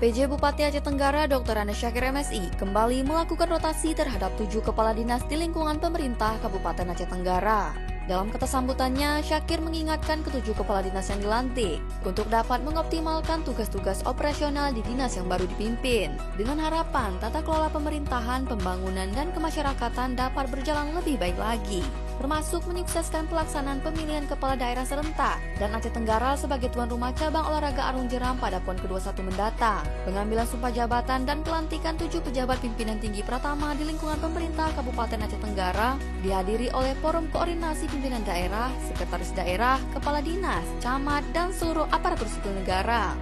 PJ Bupati Aceh Tenggara Dr. Andes Syakir MSI kembali melakukan rotasi terhadap 7 kepala dinas di lingkungan pemerintah Kabupaten Aceh Tenggara. Dalam kata sambutannya, Syakir mengingatkan ketujuh kepala dinas yang dilantik untuk dapat mengoptimalkan tugas-tugas operasional di dinas yang baru dipimpin, dengan harapan tata kelola pemerintahan, pembangunan, dan kemasyarakatan dapat berjalan lebih baik lagi, termasuk menyukseskan pelaksanaan pemilihan kepala daerah serentak dan Aceh Tenggara sebagai tuan rumah cabang olahraga Arung Jeram pada PON ke-21 mendatang. Pengambilan sumpah jabatan dan pelantikan 7 pejabat pimpinan tinggi Pratama di lingkungan pemerintah Kabupaten Aceh Tenggara dihadiri oleh Forum Koordinasi Pimpinan Daerah, Sekretaris Daerah, Kepala Dinas, Camat, dan seluruh aparatur sipil negara.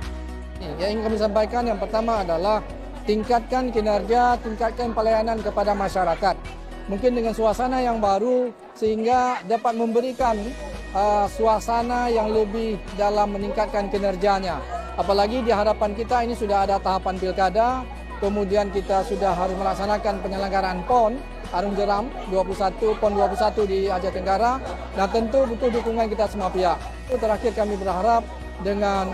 Yang ingin kami sampaikan yang pertama adalah tingkatkan kinerja, tingkatkan pelayanan kepada masyarakat. Mungkin dengan suasana yang baru sehingga dapat memberikan suasana yang lebih dalam meningkatkan kinerjanya. Apalagi di hadapan kita ini sudah ada tahapan pilkada, kemudian kita sudah harus melaksanakan penyelenggaraan PON Arung Jeram 21 PON 21 di Aceh Tenggara, dan tentu butuh dukungan kita semua pihak. Terakhir kami berharap dengan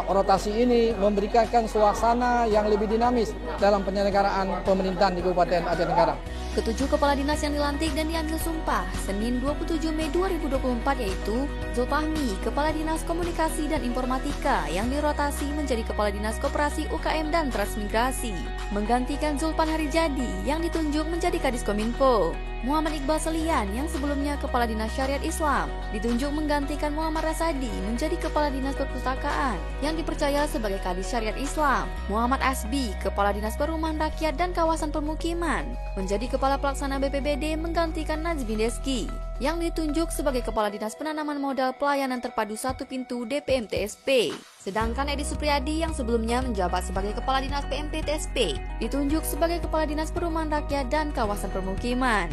rotasi ini memberikan suasana yang lebih dinamis dalam penyelenggaraan pemerintahan di Kabupaten Aceh Tenggara. Ketujuh kepala dinas yang dilantik dan diambil sumpah Senin 27 Mei 2024 yaitu Zulfahmi, Kepala Dinas Komunikasi dan Informatika yang dirotasi menjadi Kepala Dinas Koperasi UKM dan Transmigrasi, menggantikan Zulpan Harijadi yang ditunjuk menjadi Kadis Kominfo. Muhammad Iqbal Selian yang sebelumnya Kepala Dinas Syariat Islam ditunjuk menggantikan Muhammad Rasadi menjadi Kepala Dinas Perpustakaan yang dipercaya sebagai Kadis Syariat Islam. Muhammad Asbi, Kepala Dinas Perumahan Rakyat dan Kawasan Permukiman, menjadi Kepala Pelaksana BPBD menggantikan Najmi Deski yang ditunjuk sebagai Kepala Dinas Penanaman Modal Pelayanan Terpadu Satu Pintu DPMTSP. Sedangkan Edi Supriyadi yang sebelumnya menjabat sebagai Kepala Dinas PMPTSP ditunjuk sebagai Kepala Dinas Perumahan Rakyat dan Kawasan Permukiman.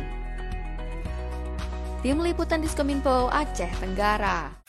Tim Liputan Diskominfo Aceh Tenggara.